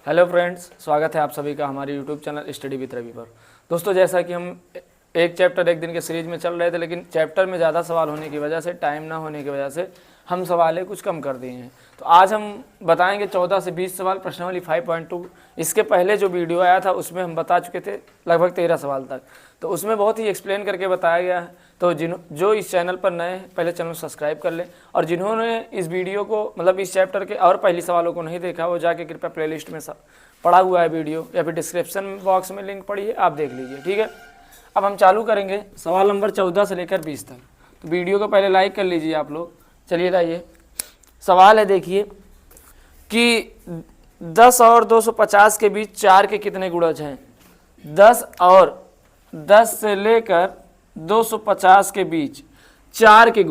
Hello friends, स्वागत है आप सभी का हमारे YouTube channel study with Ravi पर। दोस्तों, जैसा कि हम एक चैप्टर एक दिन के सीरीज में चल रहे थे, लेकिन चैप्टर में ज़्यादा सवाल होने की वजह से, टाइम ना होने की वजह से हम सवालें कुछ कम कर दिए हैं। तो आज हम बताएंगे 14 से 20 सवाल प्रश्नावली 5.2। इसके पहले जो वीडियो आया था उसमें हम बता चुके थे लगभग 13 सवाल तक, तो उसमें बहुत ही एक्सप्लेन करके बताया गया है। तो जो इस चैनल पर नए हैं पहले चैनल सब्सक्राइब कर लें, और जिन्होंने इस वीडियो को मतलब इस चैप्टर के और पहले सवालों को नहीं देखा वो जाके कृपया प्लेलिस्ट में पड़ा हुआ है वीडियो, या फिर डिस्क्रिप्शन बॉक्स में लिंक पड़ी है, आप देख लीजिए। ठीक है, अब हम चालू करेंगे सवाल नंबर 14 से लेकर 20 तक। तो वीडियो को पहले लाइक कर लीजिए आप लोग। चलिए लाइए, सवाल है, देखिए कि 10 और 250 के बीच 4 के कितने गुणज हैं। 10 से लेकर 250 के बीच 4 के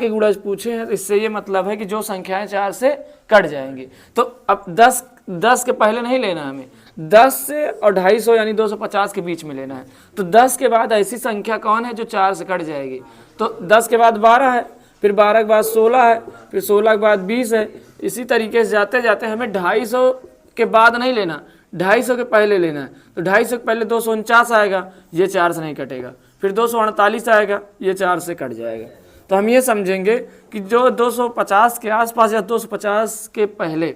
गुणज पूछे हैं। तो इससे ये मतलब है कि जो संख्याएं 4 से कट जाएंगी। तो अब 10 के पहले नहीं लेना है हमें, 10 से और 250 यानी 250 के बीच में लेना है। तो 10 के बाद ऐसी संख्या कौन है जो 4 से कट जाएगी। तो 10 के बाद 12 है, फिर 12 के बाद 16 है, फिर 16 के बाद 20 है। इसी तरीके से जाते जाते हमें 250 के बाद नहीं लेना, 250 के पहले लेना है। तो 250 के पहले 249 आएगा, ये 4 से नहीं कटेगा। फिर 248 आएगा, ये 4 से कट जाएगा। तो हम ये समझेंगे कि जो 250 के आसपास या 250 के पहले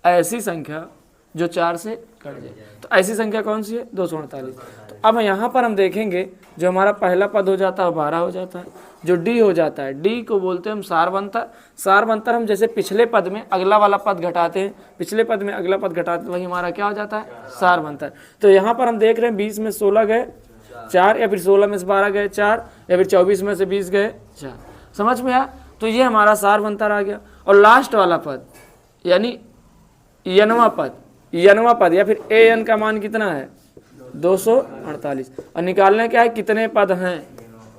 ऐसी संख्या जो 4 से कट जाए, तो ऐसी संख्या कौन सी है, 248। तो अब यहाँ पर हम देखेंगे जो हमारा पहला पद हो जाता है 12 हो जाता है। जो डी हो जाता है, डी को बोलते हैं हम सारबंतर। सारबंतर हम जैसे पिछले पद में अगला वाला पद घटाते हैं, पिछले पद में अगला पद घटाते हैं, वही हमारा क्या हो जाता है, सारबंतर। तो यहाँ पर हम देख रहे हैं 20 में 16 गए 4, या फिर 16 में से 12 गए 4, या फिर 24 में से 20 गए 4। समझ में आया। तो ये हमारा सारबंतर आ गया। और लास्ट वाला पद यानी यनवा पद या फिर ए एन का मान कितना है, 248। और निकालने क्या है, कितने पद हैं,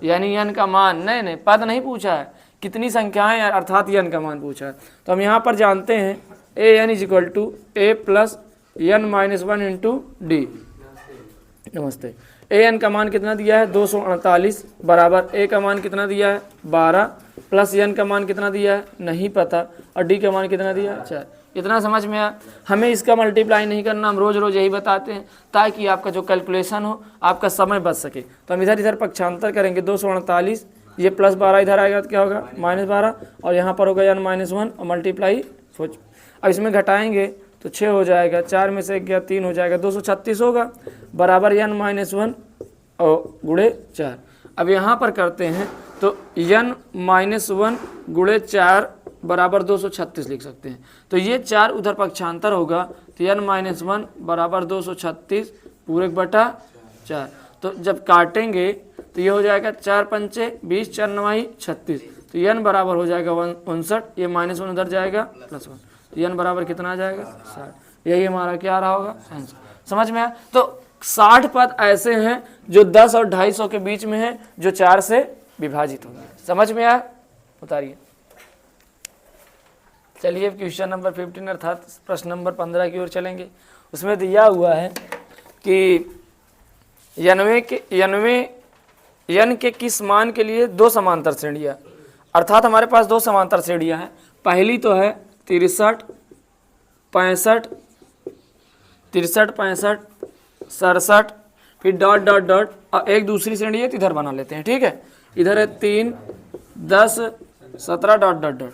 यानी एन का मान। नहीं, पद नहीं पूछा है, कितनी संख्याएं अर्थात एन का मान पूछा है। तो हम यहाँ पर जानते हैं A N is equal to A plus N minus 1 into D. नमस्ते। ए एन का मान कितना दिया है, 248 बराबर ए का मान कितना दिया है, 12 प्लस एन का मान कितना दिया है, नहीं पता, और डी का मान कितना दिया है, 4। इतना समझ में आया। हमें इसका मल्टीप्लाई नहीं करना, हम रोज़ यही बताते हैं ताकि आपका जो कैलकुलेशन हो, आपका समय बच सके। तो हम इधर पक्षांतर करेंगे, 248 ये प्लस 12 इधर आएगा तो क्या होगा, -12, और यहाँ पर होगा n -1 और मल्टीप्लाई। अब इसमें घटाएंगे तो 6 हो जाएगा, 4 में से 1 गया 3 हो जाएगा, 236 होगा बराबर n -1 और गुणे 4। अब यहाँ पर करते हैं तो n -1 गुणे 4 बराबर 236 लिख सकते हैं। तो ये 4 उधर पक्षांतर होगा, तो n -1 बराबर 236 पूरे बटा 4। तो जब काटेंगे तो ये हो जाएगा 4 पंचे 20, 4 9 36। तो n बराबर हो जाएगा 59, ये -1 उधर जाएगा +1, तो n बराबर कितना आ जाएगा, 60। यही हमारा क्या रहा होगा, आंसर। समझ में आया। तो 60 पद ऐसे हैं जो 10 और 250 के बीच में हैं, जो 4 से विभाजित होंगे। समझ में आया, उतारिए। चलिए क्वेश्चन नंबर 15 अर्थात प्रश्न नंबर 15 की ओर चलेंगे। उसमें दिया हुआ है कि यन के किस मान के लिए 2 समांतर श्रेणियाँ, अर्थात हमारे पास 2 समांतर श्रेणियाँ हैं। पहली तो है 63, 65, 67, फिर डॉट डॉट डॉट, और एक दूसरी श्रेणी है तो इधर बना लेते हैं। ठीक है, इधर है 3, 10, 17 डॉट डॉट डॉट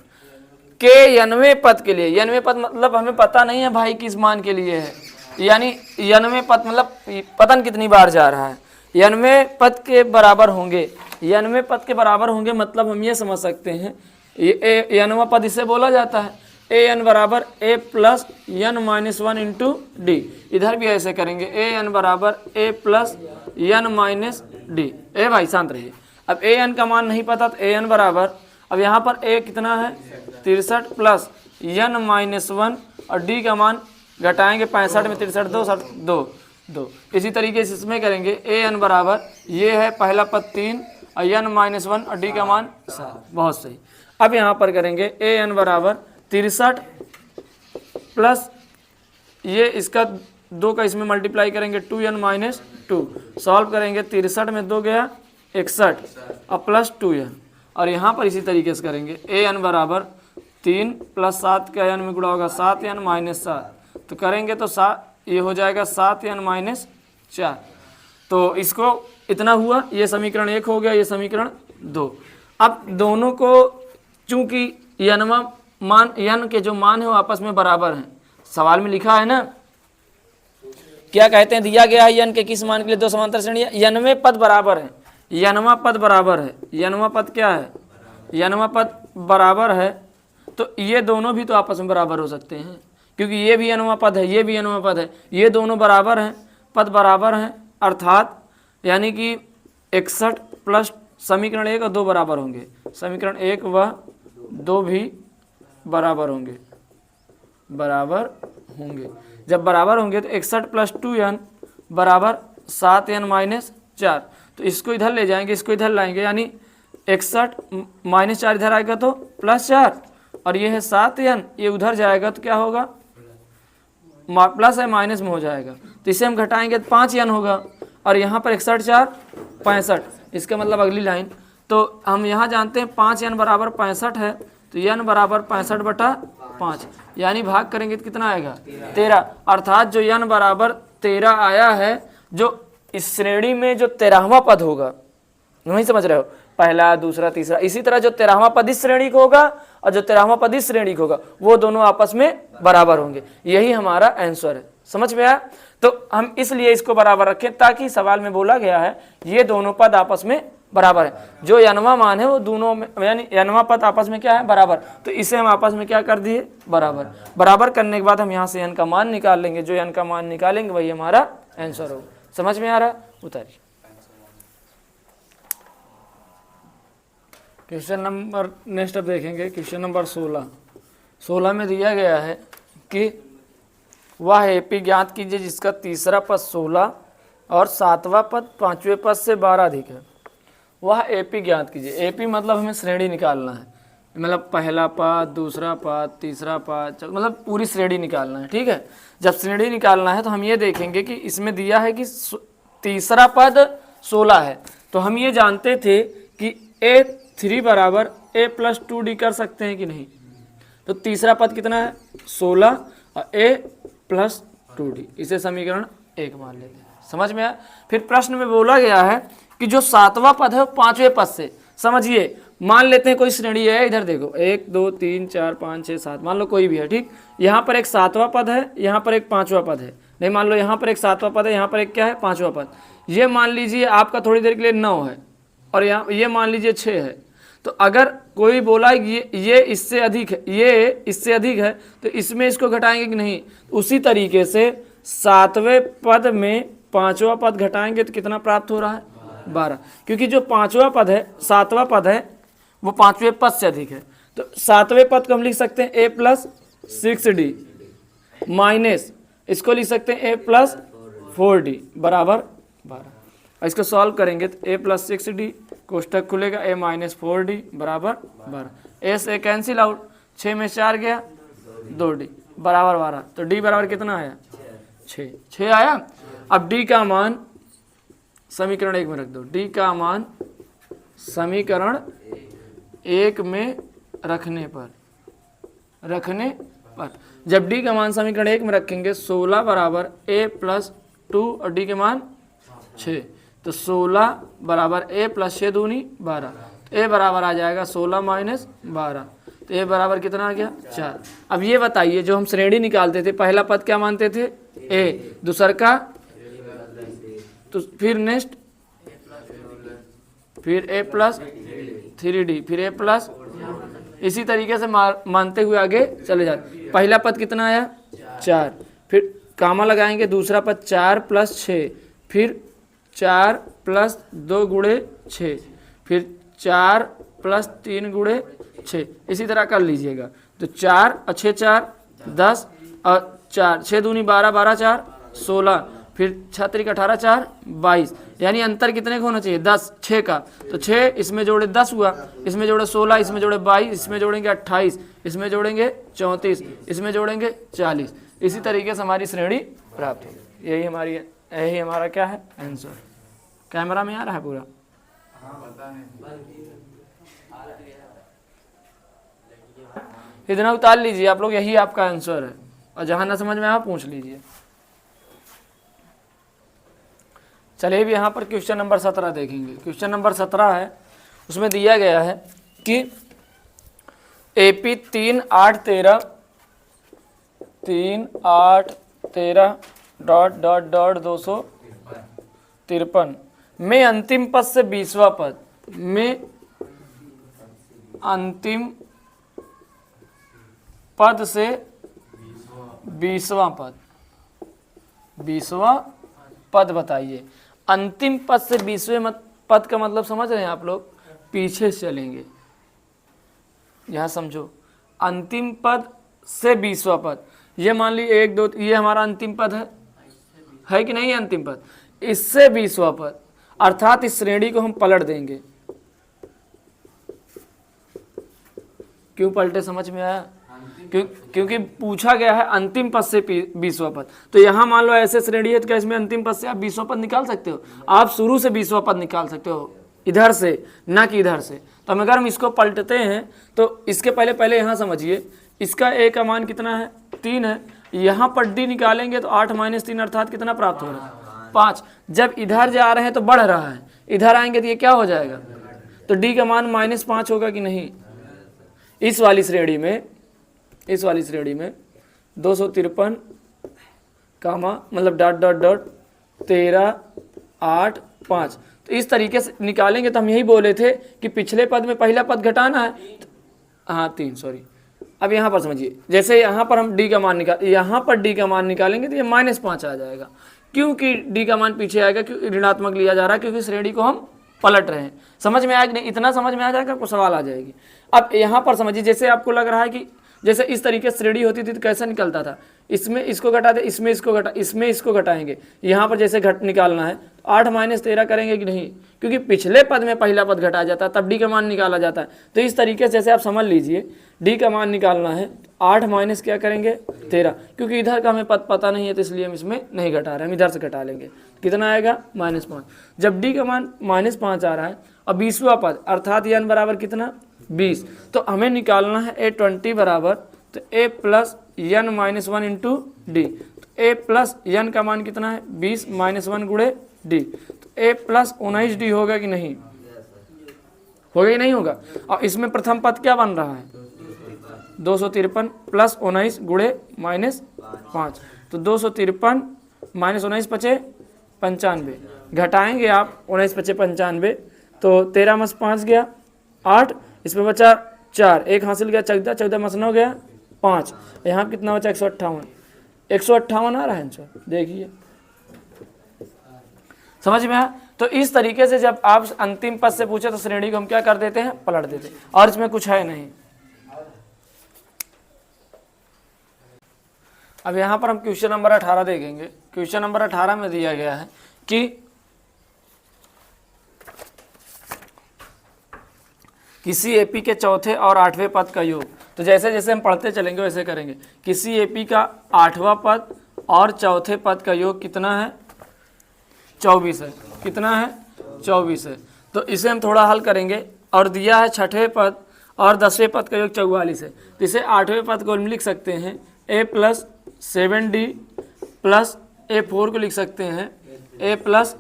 के 90 पद के लिए। 90 पद मतलब हमें पता नहीं है भाई किस मान के लिए है, यानी 90 पद मतलब पतन कितनी बार जा रहा है। 90 पद के बराबर होंगे, 90 पद के बराबर होंगे मतलब हम ये समझ सकते हैं, ये 90 पद इसे बोला जाता है ए एन बराबर ए प्लस n -1 इंटू डी। इधर भी ऐसे करेंगे, ए एन बराबर ए प्लस n माइनस डी। ए भाई शांत रहिए। अब ए एन का मान नहीं पता तो ए एन बराबर, अब यहाँ पर ए कितना है 63 प्लस n -1 और डी का मान घटाएंगे, 65 में 63 2। इसी तरीके से इसमें करेंगे, ए एन बराबर ये है पहला पद 3 और n -1 और डी का मान 7। बहुत सही। अब यहाँ पर करेंगे ए एन बराबर 63 प्लस ये इसका 2 का इसमें मल्टीप्लाई करेंगे 2n - 2, सॉल्व करेंगे 63 में 2 गया 61 और प्लस 2n, और यहाँ पर इसी तरीके से करेंगे ए एन बराबर 3 प्लस 7 का n में गुणा होगा 7n -7, तो करेंगे तो ये हो जाएगा 7n-4। तो इसको इतना हुआ, ये समीकरण 1 हो गया, ये समीकरण 2। अब दोनों को चूंकि यनवा मान, यन के जो मान है वो आपस में बराबर हैं, सवाल में लिखा है ना, क्या कहते हैं, दिया गया है यन के किस मान के लिए दो समांतर श्रेणियां, यनवे पद बराबर है, यनवा पद बराबर है, यनवा पद क्या है, यनवा पद बराबर है, तो ये दोनों भी तो आपस में बराबर हो सकते हैं, क्योंकि ये भी यनवा पद है, ये भी यनवा पद है, ये दोनों बराबर हैं, पद बराबर हैं, अर्थात यानी कि 61 प्लस समीकरण 1 और 2 बराबर होंगे, समीकरण 1 व 2 भी बराबर होंगे, बराबर होंगे। जब बराबर होंगे तो 61 + 2n बराबर 7n-4। तो इसको इधर ले जाएंगे, इसको इधर लाएंगे, यानी 61 -4 इधर आएगा तो +4, और ये है 7n, ये उधर जाएगा तो क्या होगा, प्लस है माइनस में हो जाएगा, तो इसे हम घटाएंगे तो 5n होगा, और यहाँ पर 61 4 65, इसका मतलब अगली लाइन, तो हम यहाँ जानते हैं 5n बराबर 65 है, तो n बराबर 65/5, यानी भाग करेंगे तो कितना आएगा 13, अर्थात जो n बराबर 13 आया है, जो इस श्रेणी में जो 13वां पद होगा, नहीं समझ रहे हो, पहला दूसरा तीसरा, इसी तरह जो 13वां पद इस श्रेणी को होगा और जो 13वां पद इस श्रेणी को होगा, वो दोनों आपस में बराबर होंगे, यही हमारा आंसर है। समझ में आया? तो हम इसलिए इसको बराबर रखें ताकि सवाल में बोला गया है ये दोनों पद आपस में बराबर है, जो यनवा मान है वो दोनों में, यानी यनवा पद आपस में क्या है, बराबर, तो इसे हम आपस में क्या कर दिए, बराबर। बराबर करने के बाद हम यहाँ से n का मान निकाल लेंगे, जो n का मान निकालेंगे वही हमारा आंसर होगा। समझ में आ रहा? उतारिए क्वेश्चन नंबर नेक्स्ट अब देखेंगे, क्वेश्चन नंबर 16 में दिया गया है कि वह एपी ज्ञात कीजिए जिसका तीसरा पद 16 और 7वां पद 5वें पद से 12 अधिक है। वह एपी ज्ञात कीजिए, एपी मतलब हमें श्रेणी निकालना है, मतलब पहला पद, दूसरा पद, तीसरा पद, मतलब पूरी श्रेणी निकालना है, ठीक है। जब श्रेणी निकालना है तो हम ये देखेंगे कि इसमें दिया है कि तीसरा पद 16 है, तो हम ये जानते थे कि A3 बराबर A + 2D कर सकते हैं कि नहीं, तो तीसरा पद कितना है 16 और A + 2D, इसे समीकरण 1 मान लेते हैं। समझ में आया? फिर प्रश्न में बोला गया है कि जो 7वां पद है वो 5वें पद से, समझिए मान लेते हैं कोई श्रेणी है, इधर देखो 1 2 3 4 5 6 7, मान लो कोई भी है, ठीक, यहाँ पर एक 7वां पद है, यहाँ पर एक 5वां पद है, नहीं मान लो यहाँ पर एक 7वां पद है, यहाँ पर एक क्या है 5वां पद, ये मान लीजिए आपका थोड़ी देर के लिए 9 है, और यहाँ ये मान लीजिए 6 है, तो अगर कोई बोला ये इससे अधिक है, ये इससे अधिक है, तो इसमें इसको घटाएंगे कि नहीं, उसी तरीके से 7वें पद में 5वां पद घटाएंगे तो कितना प्राप्त हो रहा है 12, क्योंकि जो 5वां पद है 7वां पद है वो 5वें पद से अधिक है, तो 7वें पद को हम लिख सकते हैं A + 6D माइनस इसको लिख सकते हैं A + 4D बराबर 12, और इसको सॉल्व करेंगे तो A + 6D कोष्टक खुलेगा, A - 4D बराबर 12, A से कैंसिल आउट, 6 में 4 गया 2D बराबर 12, तो D बराबर कितना आया 6 आया। अब D का मान समीकरण 1 में रख दो, D का मान समीकरण 1 में रखने पर जब D का मान समीकरण 1 में रखेंगे 16 बराबर A + 2 और D के मान 6, तो 16 बराबर A + 6 दूनी 12, तो A बराबर आ जाएगा 16 - 12, तो A बराबर कितना आ गया 4। अब ये बताइए जो हम श्रेणी निकालते थे, पहला पद क्या मानते थे A, दूसरा का, तो फिर नेक्स्ट फिर A + 3D फिर A +, इसी तरीके से मानते हुए आगे चले जाते। पहला पद कितना आया 4, फिर कामा लगाएंगे, दूसरा पद 4 + 6, फिर 4 + 2 × 6, फिर 4 + 3 × 6, इसी तरह कर लीजिएगा, तो 4 और 6 4 10 और 4 6 दूनी 12 12 4 16, फिर 6 × 18 4 22, यानी अंतर कितने का होना चाहिए 10 6 का, तो 6 इसमें जोड़े 10 हुआ, इसमें जोड़े 16, इसमें जोड़े 22, इसमें जोड़ेंगे 28, इसमें जोड़ेंगे 34, इसमें जोड़ेंगे 40, इसी तरीके से हमारी श्रेणी प्राप्त होगी। यही हमारा क्या है आंसर। कैमरा में आ रहा है पूरा? इतना उतार लीजिए आप लोग, यही आपका आंसर है। और जहाँ ना समझ में आया पूछ लीजिए। चलिए भी यहाँ पर क्वेश्चन नंबर 17 देखेंगे। क्वेश्चन नंबर 17 है, उसमें दिया गया है कि AP 3 8 13 डॉट डॉट डॉट 253 में अंतिम पद से 20वां पद में अंतिम पद से 20वां पद बताइए। अंतिम पद से 20वें पद का मतलब समझ रहे हैं आप लोग, पीछे चलेंगे। यहां समझो, अंतिम पद से 20वां पद, ये मान ली 1 2, ये हमारा अंतिम पद है कि नहीं है अंतिम पद, इससे 20वां पद, अर्थात इस श्रेणी को हम पलट देंगे। क्यों पलटे समझ में आया? क्योंकि पूछा गया है अंतिम पद से 20वां पद, तो यहां मान लो ऐसे श्रेणी है, तो क्या इसमें अंतिम पद से आप 20वां पद निकाल सकते हो? आप शुरू से 20वां पद निकाल सकते हो, इधर से, ना कि इधर से। तो अगर हम इसको पलटते हैं तो इसके पहले यहां समझिए, इसका a का मान कितना है? 3 है। यहाँ पर d निकालेंगे तो 8 - 3 अर्थात कितना प्राप्त हो रहा है? 5। जब इधर जा रहे हैं तो बढ़ रहा है, इधर आएंगे तो ये क्या हो जाएगा? तो d का मान -5 होगा कि नहीं? इस वाली श्रेणी में 253 कामा मतलब डॉट डॉट डॉट 13 8 5। तो इस तरीके से निकालेंगे। तो हम यही बोले थे कि पिछले पद में पहला पद घटाना है, हाँ 3 सॉरी। अब यहाँ पर समझिए, जैसे यहाँ पर हम d का मान निकालेंगे तो ये -5 आ जाएगा। क्योंकि d का मान पीछे आएगा, क्योंकि ऋणात्मक लिया जा रहा है, क्योंकि श्रेणी को हम पलट रहे हैं। समझ में आएगा नहीं? इतना समझ में आ जाएगा, आपको सवाल आ जाएगी। अब यहाँ पर समझिए, जैसे आपको लग रहा है कि जैसे इस तरीके से श्रेणी होती थी तो कैसे निकलता था, इसमें इसको घटा दे, इसमें इसको घटाएंगे। यहाँ पर जैसे घट निकालना है तो 8 - 13 करेंगे कि नहीं, क्योंकि पिछले पद में पहला पद घटाया जाता है, तब d का मान निकाला जाता है। तो इस तरीके से जैसे आप समझ लीजिए, d का मान निकालना है, 8 माइनस क्या करेंगे 13, क्योंकि इधर का हमें पद पता नहीं है तो इसलिए हम इसमें नहीं घटा रहे, हम इधर से घटा लेंगे। कितना आएगा? -5। जब d का मान -5 आ रहा है और 20वां पद अर्थात n बराबर कितना? 20। तो हमें निकालना है A20 बराबर, तो a plus n - 1 into D. तो a प्लस n का मान कितना है? 20 - 1 गुणे d। तो a प्लस 19d होगा कि नहीं? होगा कि नहीं होगा? और इसमें प्रथम पद क्या बन रहा है? 253 प्लस 19 गुणे -5। तो 253 - 19 पचे 95, घटाएंगे आप 19 पचे 95, तो 13 - 5 गया 8, इसमें बचा 4, 1 हासिल गया 14, 14 - 9 गया 5, यहाँ कितना बचा? 158 आ रहा है आंसर, देखिए समझ में आया? तो इस तरीके से जब आप अंतिम पद से पूछे तो श्रेणी को हम क्या कर देते हैं? पलट देते हैं, और इसमें कुछ है नहीं। अब यहाँ पर हम क्वेश्चन नंबर 18 देखेंगे। क्वेश्चन नंबर 18 में दिया गया है कि किसी एपी के चौथे और 8वें पद का योग। तो जैसे जैसे हम पढ़ते चलेंगे वैसे करेंगे। किसी एपी का 8वां पद और चौथे पद का योग कितना है? 24 है। कितना है? 24 है। तो इसे हम थोड़ा हल करेंगे, और दिया है छठे पद और 10वें पद का योग 44 है। तो इसे 8वें पद को हम लिख सकते हैं a plus 7d plus a4 को लिख सकते हैं a प्लस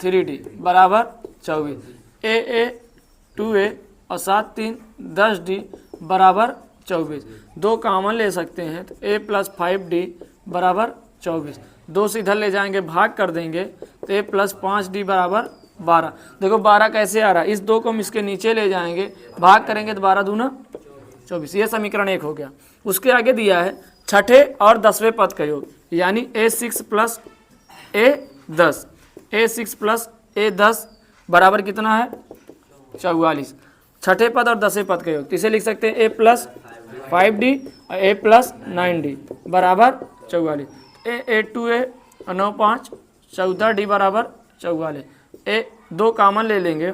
3d बराबर 24। a 2a और 7 3 10d बराबर 24। 2 कॉमन ले सकते हैं तो a प्लस 5d बराबर 24। 2 से इधर ले जाएंगे, भाग कर देंगे तो a प्लस 5d बराबर 12। देखो 12 कैसे आ रहा है? इस 2 को हम इसके नीचे ले जाएंगे, भाग करेंगे तो 12 दूना 24। ये समीकरण 1 हो गया। उसके आगे दिया है छठे और 10वें पद का योग, यानी a6 plus a10। a6 plus a10 बराबर कितना है? 44। छठे पद और 10वें पद का योग, तो इसे लिख सकते हैं a प्लस 5d और a प्लस 9d बराबर 44। a 2a और 9 5 14d बराबर 44। a 2 कॉमन ले लेंगे,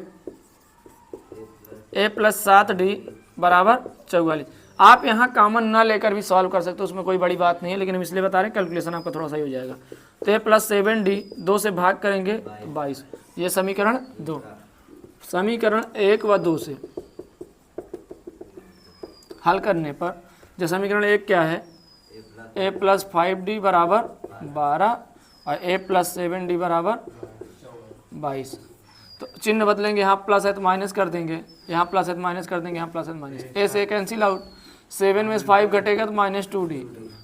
a प्लस 7d बराबर 44। आप यहाँ कॉमन ना लेकर भी सॉल्व कर सकते हो, उसमें कोई बड़ी बात नहीं है, लेकिन हम इसलिए बता रहे हैं कैलकुलेशन आपका थोड़ा सा ही हो जाएगा। तो a प्लस 7d 2 से भाग करेंगे तो 22। ये समीकरण 2। समीकरण 1 व 2 से हल करने पर जो समीकरण 1 क्या है? ए प्लस 5d बराबर 12 और ए प्लस 7d बराबर 22। तो चिन्ह बदलेंगे, यहाँ प्लस है तो माइनस कर देंगे, यहाँ प्लस है तो माइनस कर देंगे, यहाँ प्लस है तो माइनस। ए से कैंसिल आउट, 7 में से 5 घटेगा तो -2d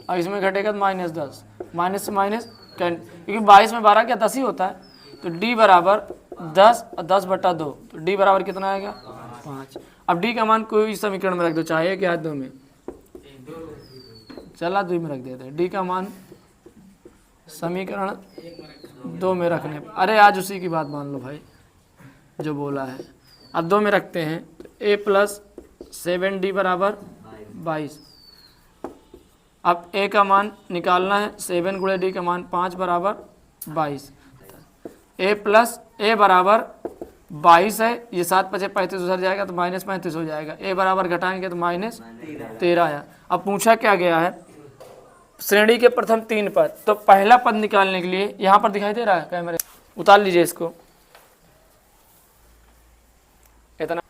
और इसमें घटेगा तो -10, माइनस से माइनस क्योंकि 22 में 12 क्या 10 ही होता है। तो d बराबर 10 और 10/2, तो d बराबर कितना आएगा 5। अब d का मान कोई समीकरण में रख दो, चाहे कि 2 में, चला 2 में रख देते हैं। d का मान समीकरण 2 में रखने, अरे आज उसी की बात मान लो भाई जो बोला है। अब 2 में रखते हैं, तो a प्लस 7d बराबर 22। अब a का मान निकालना है, 7 गुणे d का मान 5 बराबर 22। a प्लस a बराबर 22 है, ये 7 × 5 = 35 उधर जाएगा तो -35 हो जाएगा। a बराबर घटाएंगे तो -13 आया। अब पूछा क्या गया है, श्रेणी के प्रथम 3 पद, तो पहला पद निकालने के लिए यहाँ पर दिखाई दे रहा है कैमरे, उतार लीजिए इसको इतना।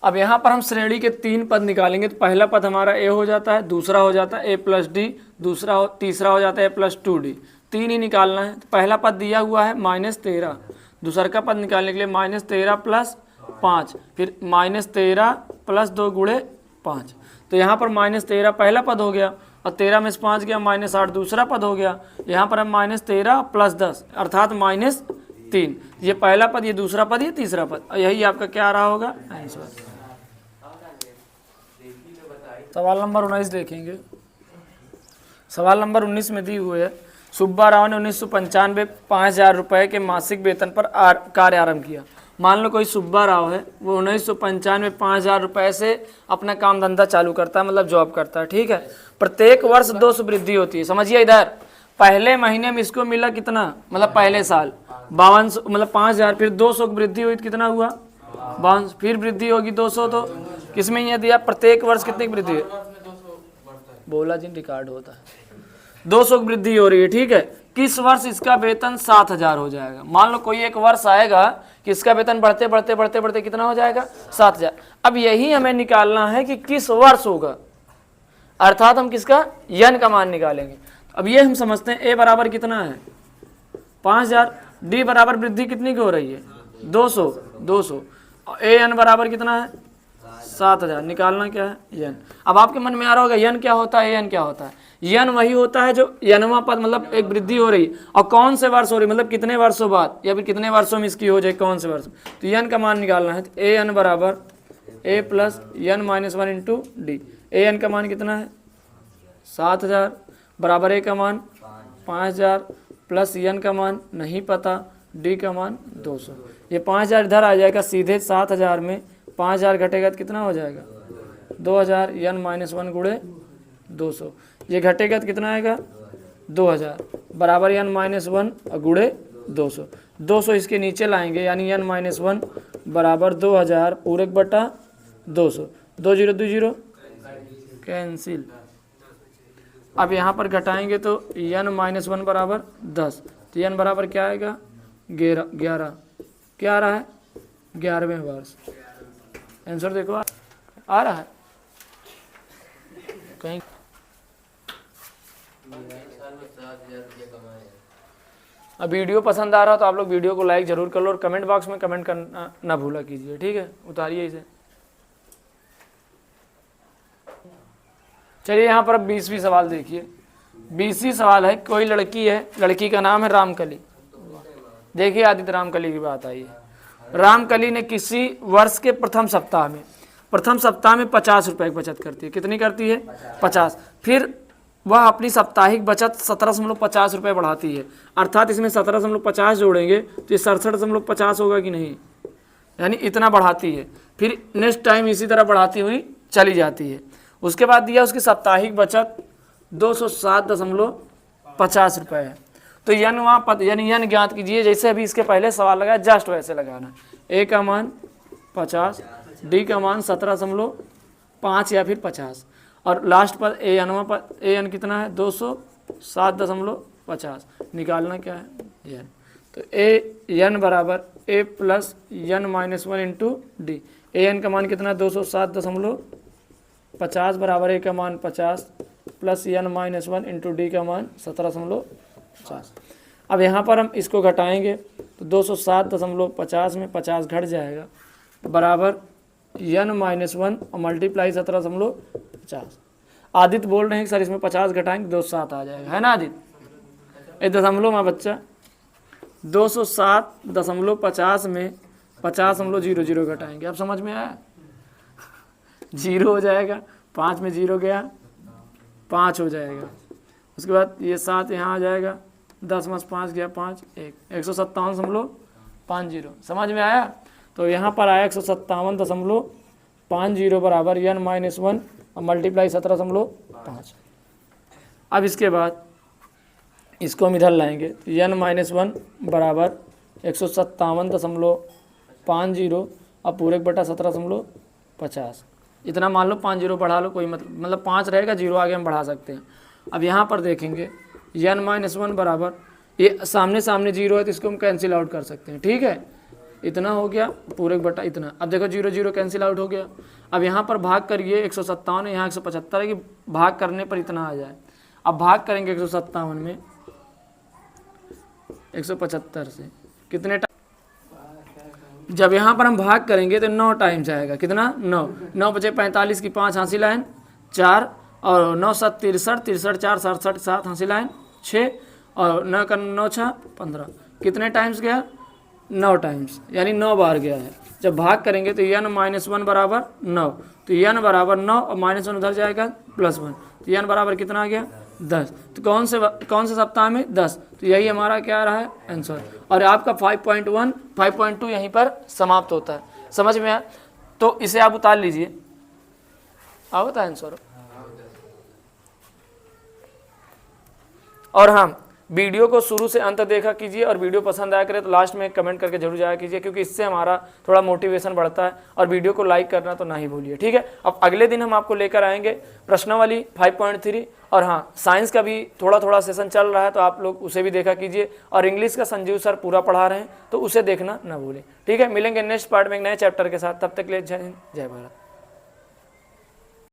अब यहाँ पर हम श्रेणी के 3 पद निकालेंगे, तो पहला पद हमारा a हो जाता है, दूसरा हो जाता है a प्लस d, तीसरा हो जाता है a प्लस 2d, 3 ही निकालना है। तो पहला पद दिया हुआ है -13, दूसरा का पद निकालने के लिए -13 प्लस 5, फिर -13 प्लस 2 गुणे 5। तो यहाँ पर -13 पहला पद हो गया और 13 में से 5 गया -8 दूसरा पद हो गया। यहाँ पर हम -13 प्लस 10 अर्थात -3, ये पहला पद, ये दूसरा पद, ये तीसरा पद, और यही आपका क्या आ रहा होगा आंसर। सवाल नंबर 19 देखेंगे। सवाल नंबर 19 में दी हुई है, सुब्बा राव ने 1995 5,000 रुपये के मासिक वेतन पर कार्य आरंभ किया। मान लो कोई सुब्बा राव है, वो 1995 5,000 रुपये से अपना काम धंधा चालू करता है, मतलब जॉब करता है, ठीक है। प्रत्येक वर्ष 200 वृद्धि होती है। समझिए इधर, पहले महीने में इसको मिला कितना, मतलब पहले साल 52, मतलब 5,000, फिर 200 की वृद्धि हुई तो कितना हुआ 52, फिर वृद्धि होगी 200, तो किसमें ये दिया प्रत्येक वर्ष कितनी वृद्धि है, बोला जी रिकॉर्ड होता है, 200 की वृद्धि हो रही है, ठीक है। किस वर्ष इसका वेतन 7,000 हो जाएगा। मान लो कोई एक वर्ष आएगा कि इसका वेतन बढ़ते बढ़ते बढ़ते बढ़ते कितना हो जाएगा 7,000। अब यही हमें निकालना है कि किस वर्ष होगा, अर्थात हम किसका यन का मान निकालेंगे। अब ये हम समझते हैं a बराबर कितना है 5,000, d बराबर वृद्धि कितनी की हो रही है 200, a n बराबर कितना है 7,000, निकालना क्या है यन। अब आपके मन में आ रहा होगा यन क्या होता है, यन क्या होता है। यन वही होता है जो यनवा पद, मतलब एक वृद्धि हो रही, और कौन से वर्ष हो रही, मतलब कितने वर्षों बाद या फिर कितने वर्षों में इसकी हो जाए, कौन से वर्ष। तो यन का मान निकालना है, तो a n बराबर a plus n - 1 into D. a n का मान कितना है 7,000 बराबर a का मान 5,000 प्लस n का मान नहीं पता, d का मान 200। ये 5,000 इधर आ जाएगा सीधे, 7,000 में 5,000 घटेगा तो कितना हो जाएगा 2,000, n - 1 गुणे 200, ये घटेगा तो कितना आएगा 2,000 बराबर n - 1 गुणे 200। 200 इसके नीचे लाएंगे, यानी n - 1 बराबर 2,000 पूरक बटा 200, 2 0 2 0 कैंसिल। अब यहाँ पर घटाएंगे तो n - 1 बराबर 10, तो n बराबर क्या आएगा 11, क्या आ रहा है 11वें वर्ष। आंसर देखो आ रहा है कहीं। अब वीडियो पसंद आ रहा हो तो आप लोग वीडियो को लाइक जरूर कर लो और कमेंट बॉक्स में कमेंट करना ना भूला कीजिए, ठीक है। उतारिए इसे। चलिए यहाँ पर अब 20वीं सवाल देखिए। 20वीं सवाल है, कोई लड़की है, लड़की का नाम है रामकली। देखिए आदित्य रामकली की बात आई है। रामकली ने किसी वर्ष के प्रथम सप्ताह में 50 रुपए की बचत करती है। कितनी करती है 50। फिर वह अपनी साप्ताहिक बचत 17.50 रुपये बढ़ाती है, अर्थात इसमें 17.50 जोड़ेंगे तो ये 67.50 होगा कि नहीं, यानी इतना बढ़ाती है। फिर नेक्स्ट टाइम इसी तरह बढ़ाती हुई चली जाती है। उसके बाद दिया उसकी साप्ताहिक बचत 207.50 रुपये है। तो यन वहाँ पद, यानी यन ज्ञात कीजिए, जैसे अभी इसके पहले सवाल लगाया जस्ट वैसे लगाना। ए का मान 50, डी का मान 17.5 या फिर 50, और लास्ट पर ए एनवा पर ए एन कितना है 207.50, निकालना क्या है एन। तो ए एन बराबर ए plus n - 1 into D. A N का मान कितना है 207.50 बराबर ए का मान 50 plus n minus 1 into D का मान 17.50। अब यहाँ पर हम इसको घटाएंगे तो 207.50 में 50 घट जाएगा बराबर n माइनस 1 और मल्टीप्लाई 17.50। आदित्य बोल रहे हैं कि सर इसमें 50 घटाएंगे 207 आ जाएगा, है ना आदित्य? एक दशमलव में बच्चा 207.50 में 50.00 घटाएंगे। अब समझ में आया? 0 हो जाएगा, 5 में 0 गया 5 हो जाएगा, उसके बाद ये 7 यहाँ आ जाएगा, 10 में 5 गया 5 157.50। समझ में आया? तो यहाँ पर आया 157.50 बराबर n माइनस 1 और मल्टीप्लाई 17.5। अब इसके बाद इसको हम इधर लाएंगे तो n माइनस 1 बराबर 157.50 और पूरे बटा 17.50। इतना मान लो 5 जीरो बढ़ा लो, कोई मतलब 5 रहेगा, 0 आगे हम बढ़ा सकते हैं। अब यहाँ पर देखेंगे n माइनस 1 बराबर, ये सामने सामने 0 है तो इसको हम कैंसिल आउट कर सकते हैं, ठीक है? इतना हो गया पूरे बटा इतना। अब देखो 0 0 कैंसिल आउट हो गया। अब यहाँ पर भाग करिए 157 है, यहाँ 175 है कि भाग करने पर इतना आ जाए। अब भाग करेंगे 157 में 175 से कितने टाइम, जब यहाँ पर हम भाग करेंगे तो 9 टाइम्स आएगा। कितना? 9 9 बचे 45 की 5 हासिल लाइन 4 और 9 7 63 63 4 67 7 हासिल लाइन 6 और 9 का 9 6 15। कितने टाइम्स गया? 9 टाइम्स, यानी 9 बार गया है। जब भाग करेंगे तो n माइनस 1 बराबर 9, तो n बराबर 9 और माइनस 1 उधर जाएगा प्लस 1, तो n बराबर कितना आ गया? 10। तो कौन से सप्ताह में? 10। तो यही हमारा क्या रहा है आंसर। और आपका 5.1 5.2 यहीं पर समाप्त होता है। समझ में आया? तो इसे आप उतार लीजिए, आओ था आंसर। और हाँ, वीडियो को शुरू से अंत देखा कीजिए और वीडियो पसंद आया करे तो लास्ट में कमेंट करके जरूर जाया कीजिए, क्योंकि इससे हमारा थोड़ा मोटिवेशन बढ़ता है। और वीडियो को लाइक करना तो ना ही भूलिए, ठीक है? अब अगले दिन हम आपको लेकर आएंगे प्रश्नावली 5.3 और हाँ, साइंस का भी थोड़ा थोड़ा सेशन चल रहा है तो आप लोग उसे भी देखा कीजिए। और इंग्लिश का संजीव सर पूरा पढ़ा रहे हैं तो उसे देखना ना भूलें, ठीक है? मिलेंगे नेक्स्ट पार्ट में एक नए चैप्टर के साथ, तब तक के लिए जय हिंद जय भारत।